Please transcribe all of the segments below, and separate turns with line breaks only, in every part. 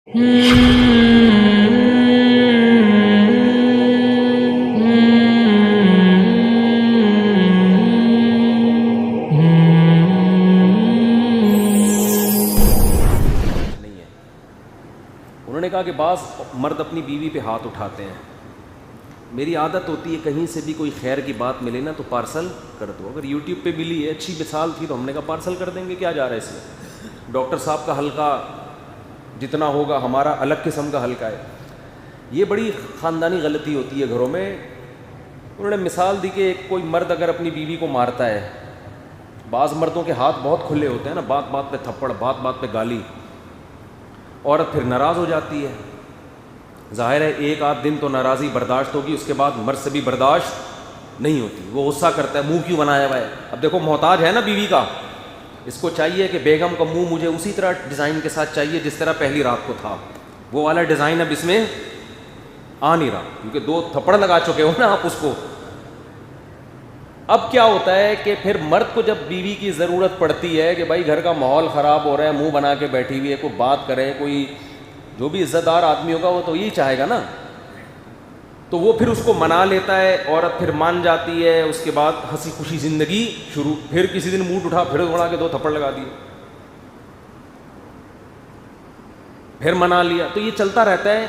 انہوں نے کہا کہ بعض مرد اپنی بیوی پہ ہاتھ اٹھاتے ہیں. میری عادت ہوتی ہے کہیں سے بھی کوئی خیر کی بات ملے نا تو پارسل کر دو. اگر یوٹیوب پہ ملی ہے اچھی مثال تھی تو ہم نے کہا پارسل کر دیں گے, کیا جا رہا ہے اس میں. ڈاکٹر صاحب کا حلقہ جتنا ہوگا ہمارا الگ قسم کا حلقہ ہے. یہ بڑی خاندانی غلطی ہوتی ہے گھروں میں. انہوں نے مثال دی کہ کوئی مرد اگر اپنی بیوی کو مارتا ہے, بعض مردوں کے ہاتھ بہت کھلے ہوتے ہیں نا, بات بات پہ تھپڑ, بات بات پہ گالی, عورت پھر ناراض ہو جاتی ہے. ظاہر ہے ایک آدھ دن تو ناراضی برداشت ہوگی, اس کے بعد مرد سے بھی برداشت نہیں ہوتی, وہ غصہ کرتا ہے منہ کیوں بنایا ہوا ہے. اب دیکھو محتاج ہے نا بیوی کا, اس کو چاہیے کہ بیگم کا منہ مجھے اسی طرح ڈیزائن کے ساتھ چاہیے جس طرح پہلی رات کو تھا. وہ والا ڈیزائن اب اس میں آ نہیں رہا کیونکہ 2 تھپڑ لگا چکے ہو نا آپ اس کو. اب کیا ہوتا ہے کہ پھر مرد کو جب بیوی کی ضرورت پڑتی ہے کہ بھائی گھر کا ماحول خراب ہو رہا ہے, منہ بنا کے بیٹھی ہوئی ہے, کوئی بات کرے, کوئی جو بھی عزت دار آدمی ہوگا وہ تو یہی چاہے گا نا, تو وہ پھر اس کو منا لیتا ہے. عورت پھر مان جاتی ہے, اس کے بعد ہنسی خوشی زندگی شروع. پھر کسی دن موڈ اٹھا, پھر دوڑا کے 2 تھپڑ لگا دیے, پھر منا لیا, تو یہ چلتا رہتا ہے.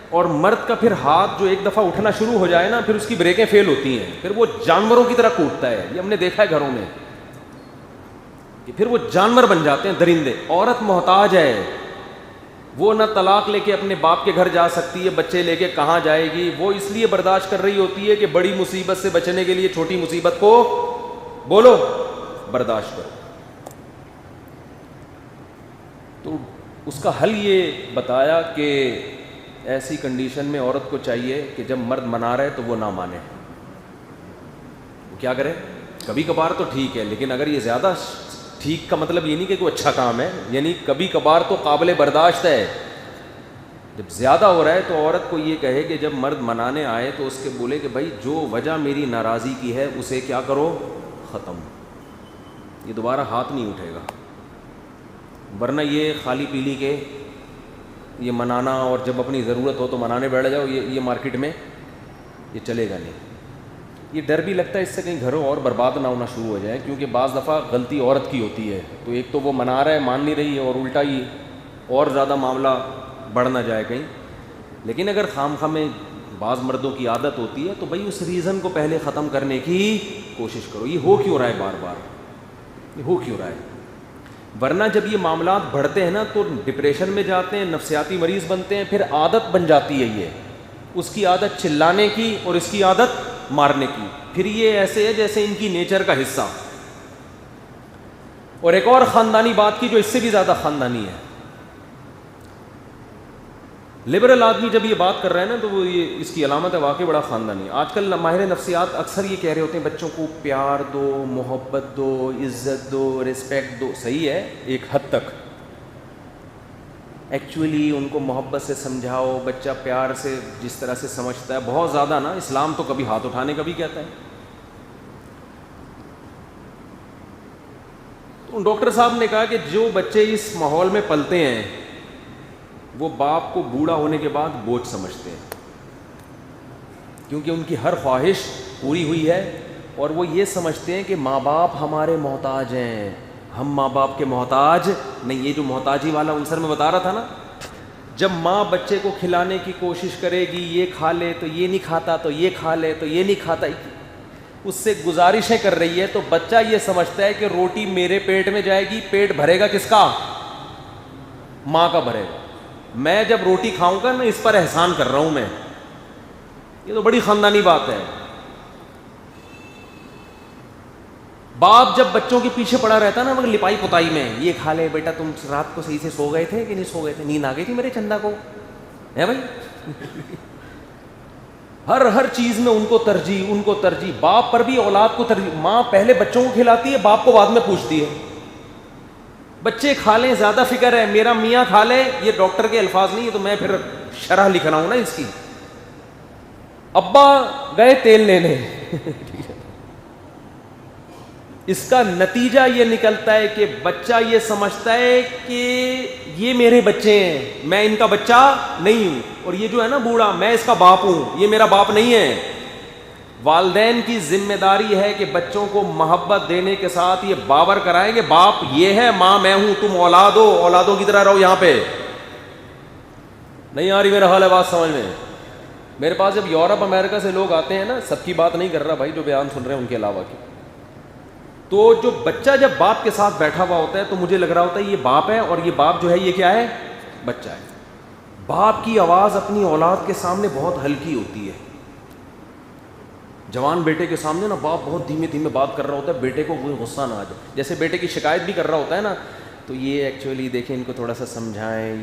اور مرد کا پھر ہاتھ جو ایک دفعہ اٹھنا شروع ہو جائے نا, پھر اس کی بریکیں فیل ہوتی ہیں, پھر وہ جانوروں کی طرح کوٹتا ہے. یہ ہم نے دیکھا ہے گھروں میں کہ پھر وہ جانور بن جاتے ہیں, درندے. عورت محتاج ہے, وہ نہ طلاق لے کے اپنے باپ کے گھر جا سکتی ہے, بچے لے کے کہاں جائے گی. وہ اس لیے برداشت کر رہی ہوتی ہے کہ بڑی مصیبت سے بچنے کے لیے چھوٹی مصیبت کو بولو برداشت کرو. تو اس کا حل یہ بتایا کہ ایسی کنڈیشن میں عورت کو چاہیے کہ جب مرد منا رہے تو وہ نہ مانے. وہ کیا کرے, کبھی کبھار تو ٹھیک ہے, لیکن اگر یہ زیادہ ٹھیک کا مطلب یہ نہیں کہ کوئی اچھا کام ہے, یعنی کبھی کبھار تو قابل برداشت ہے. جب زیادہ ہو رہا ہے تو عورت کو یہ کہے کہ جب مرد منانے آئے تو اس کے بولے کہ بھائی جو وجہ میری ناراضی کی ہے اسے کیا کرو, ختم. یہ دوبارہ ہاتھ نہیں اٹھے گا. ورنہ یہ خالی پیلی کے یہ منانا اور جب اپنی ضرورت ہو تو منانے بیٹھ جاؤ, یہ مارکیٹ میں یہ چلے گا نہیں. یہ ڈر بھی لگتا ہے اس سے کہیں گھروں اور برباد نہ ہونا شروع ہو جائے, کیونکہ بعض دفعہ غلطی عورت کی ہوتی ہے. تو ایک تو وہ منا رہا ہے, مان نہیں رہی ہے, اور الٹا ہی اور زیادہ معاملہ بڑھ نہ جائے کہیں. لیکن اگر خام میں بعض مردوں کی عادت ہوتی ہے تو بھائی اس ریزن کو پہلے ختم کرنے کی کوشش کرو. یہ ہو کیوں رہا ہے بار بار, یہ ہو کیوں رہا ہے. ورنہ جب یہ معاملات بڑھتے ہیں نا تو ڈپریشن میں جاتے ہیں, نفسیاتی مریض بنتے ہیں, پھر عادت بن جاتی ہے. یہ اس کی عادت چلانے کی اور اس کی عادت مارنے کی. پھر یہ ایسے ہے جیسے ان کی نیچر کا حصہ. اور ایک اور خاندانی بات کی جو اس سے بھی زیادہ خاندانی ہے. لبرل آدمی جب یہ بات کر رہے ہیں نا تو وہ یہ اس کی علامت ہے واقعی بڑا خاندانی. آج کل ماہر نفسیات اکثر یہ کہہ رہے ہوتے ہیں بچوں کو پیار دو, محبت دو, عزت دو, رسپیکٹ دو. صحیح ہے ایک حد تک, ایکچولی ان کو محبت سے سمجھاؤ, بچہ پیار سے جس طرح سے سمجھتا ہے. بہت زیادہ نا اسلام تو کبھی ہاتھ اٹھانے کا بھی کہتا ہے. تو ڈاکٹر صاحب نے کہا کہ جو بچے اس ماحول میں پلتے ہیں وہ باپ کو بوڑھا ہونے کے بعد بوجھ سمجھتے ہیں, کیونکہ ان کی ہر خواہش پوری ہوئی ہے, اور وہ یہ سمجھتے ہیں کہ ماں باپ ہمارے محتاج ہیں, ہم ماں باپ کے محتاج نہیں. یہ جو محتاجی والا عنصر میں بتا رہا تھا نا, جب ماں بچے کو کھلانے کی کوشش کرے گی, یہ کھا لے تو یہ نہیں کھاتا, تو یہ کھا لے تو یہ نہیں کھاتا, اس سے گزارشیں کر رہی ہے, تو بچہ یہ سمجھتا ہے کہ روٹی میرے پیٹ میں جائے گی, پیٹ بھرے گا کس کا, ماں کا بھرے گا. میں جب روٹی کھاؤں گا نا اس پر احسان کر رہا ہوں میں. یہ تو بڑی خاندانی بات ہے. باپ جب بچوں کے پیچھے پڑا رہتا ہے نا مگر لپائی پتائی میں, یہ کھا لے بیٹا, تم رات کو صحیح سے سو گئے تھے کہ نہیں سو گئے تھے, نیند آ گئی تھی میرے چندا کو, ہے بھائی. ہر چیز میں ان کو ترجیح. باپ پر بھی اولاد کو ترجیح. ماں پہلے بچوں کو کھلاتی ہے, باپ کو بعد میں پوچھتی ہے. بچے کھا لیں زیادہ فکر ہے, میرا میاں کھا لے. یہ ڈاکٹر کے الفاظ نہیں ہے تو میں پھر شرح لکھ رہا ہوں نا اس کی. ابا گئے تیل لینے اس کا نتیجہ یہ نکلتا ہے کہ بچہ یہ سمجھتا ہے کہ یہ میرے بچے ہیں، میں ان کا بچہ نہیں ہوں، اور یہ جو ہے نا بوڑھا، میں اس کا باپ ہوں، یہ میرا باپ نہیں ہے۔ والدین کی ذمہ داری ہے کہ بچوں کو محبت دینے کے ساتھ یہ باور کرائیں کہ باپ یہ ہے، ماں میں ہوں، تم اولاد ہو، اولادوں کی طرح رہو یہاں پہ۔ نہیں آ رہی میرا حال ہے بات سمجھ میں؟ میرے پاس جب یورپ امریکہ سے لوگ آتے ہیں نا، سب کی بات نہیں کر رہا بھائی، جو بیان سن رہے ہیں ان کے علاوہ کی، تو جو بچہ جب باپ کے ساتھ بیٹھا ہوا ہوتا ہے تو مجھے لگ رہا ہوتا ہے یہ باپ ہے، اور یہ باپ جو ہے یہ کیا ہے؟ بچہ ہے۔ باپ کی آواز اپنی اولاد کے سامنے بہت ہلکی ہوتی ہے۔ جوان بیٹے کے سامنے نا باپ بہت دھیمے دھیمے بات کر رہا ہوتا ہے، بیٹے کو کوئی غصہ نہ آ جائے، جیسے بیٹے کی شکایت بھی کر رہا ہوتا ہے نا، تو یہ ایکچولی دیکھیں ان کو تھوڑا سا سمجھائیں،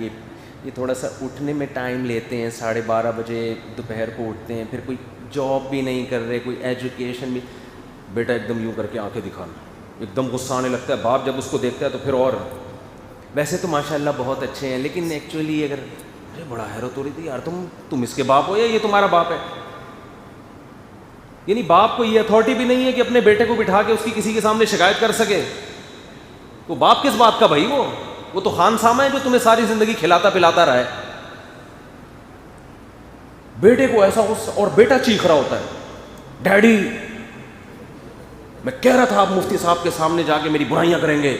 یہ تھوڑا سا اٹھنے میں ٹائم لیتے ہیں، 12:30 بجے دوپہر کو اٹھتے ہیں، پھر کوئی جاب بھی نہیں کر رہے، کوئی ایجوکیشن بھی۔ بیٹا ایک دم یوں کر کے آنکھیں دکھانا، ایک دم غصہ آنے لگتا ہے، باپ جب اس کو دیکھتا ہے تو پھر اور ویسے تو ماشاء اللہ بہت اچھے ہیں، لیکن ایکچولی اگر ارے بڑا حیرت ہو رہی تھی یار، تم اس کے باپ ہو یا یہ تمہارا باپ ہے؟ یعنی باپ کو یہ اتھارٹی بھی نہیں ہے کہ اپنے بیٹے کو بٹھا کے اس کی کسی کے سامنے شکایت کر سکے۔ تو باپ کس بات کا بھائی؟ وہ تو خان سامہ ہے جو تمہیں ساری زندگی کھلاتا پلاتا رہا ہے۔ بیٹے کو ایسا غصہ، اور بیٹا چیخ رہا ہوتا ہے، ڈیڈی میں کہہ رہا تھا آپ مفتی صاحب کے سامنے جا کے میری برائیاں کریں گے،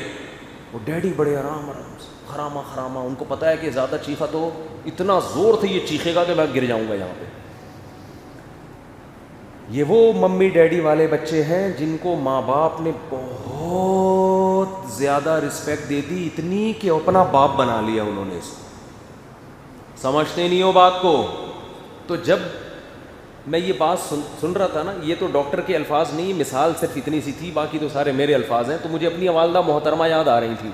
وہ ڈیڈی بڑے آرام سے خراما، ان کو پتا ہے کہ زیادہ چیخا تو اتنا زور سے یہ چیخے گا کہ میں گر جاؤں گا یہاں پہ۔ یہ وہ ممی ڈیڈی والے بچے ہیں جن کو ماں باپ نے بہت زیادہ رسپیکٹ دے دی، اتنی کہ اپنا باپ بنا لیا انہوں نے اس کو۔ سمجھتے نہیں ہو بات کو؟ تو جب میں یہ بات سن رہا تھا نا، یہ تو ڈاکٹر کے الفاظ نہیں، مثال صرف اتنی سی تھی، باقی تو سارے میرے الفاظ ہیں، تو مجھے اپنی والدہ محترمہ یاد آ رہی تھی،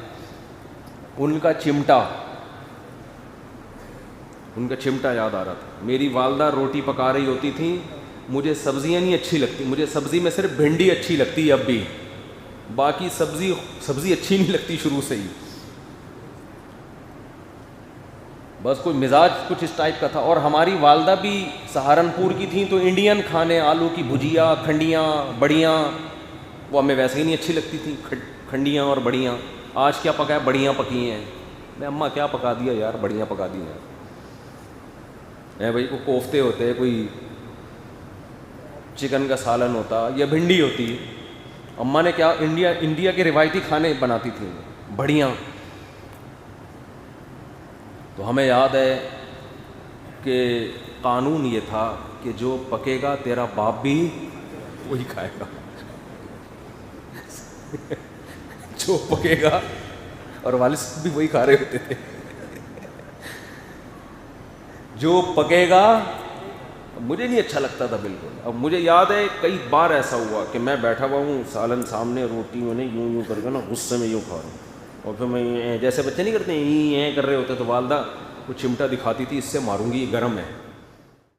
ان کا چمٹا یاد آ رہا تھا۔ میری والدہ روٹی پکا رہی ہوتی تھی، مجھے سبزیاں نہیں اچھی لگتی، مجھے سبزی میں صرف بھنڈی اچھی لگتی ہے اب بھی، باقی سبزی اچھی نہیں لگتی شروع سے ہی، بس کوئی مزاج کچھ اس ٹائپ کا تھا۔ اور ہماری والدہ بھی سہارنپور کی تھیں، تو انڈین کھانے، آلو کی بھجیا، کھنڈیاں، بڑیاں، وہ ہمیں ویسے ہی نہیں اچھی لگتی تھیں، کھنڈیاں اور بڑیاں۔ آج کیا پکا ہے؟ بڑیاں پکی ہیں۔ میں اماں کیا پکا دیا یار؟ بڑیاں پکا دی ہیں بھائی، کوئی کوفتے ہوتے، کوئی چکن کا سالن ہوتا یا بھنڈی ہوتی۔ اماں نے کیا، انڈیا کے روایتی کھانے بناتی تھیں، بڑیاں۔ تو ہمیں یاد ہے کہ قانون یہ تھا کہ جو پکے گا تیرا باپ بھی وہی کھائے گا، جو پکے گا، اور والد صاحب بھی وہی کھا رہے ہوتے تھے، جو پکے گا۔ مجھے نہیں اچھا لگتا تھا بالکل۔ اب مجھے یاد ہے کئی بار ایسا ہوا کہ میں بیٹھا ہوا ہوں، سالن سامنے، روٹی میں نے یوں کر کے نا غصے میں یوں کھا رہا ہوں، اور پھر میں جیسے بچے نہیں کرتے ہیں کر رہے ہوتے، تو والدہ وہ چمٹا دکھاتی تھی، اس سے ماروں گی، یہ گرم ہے۔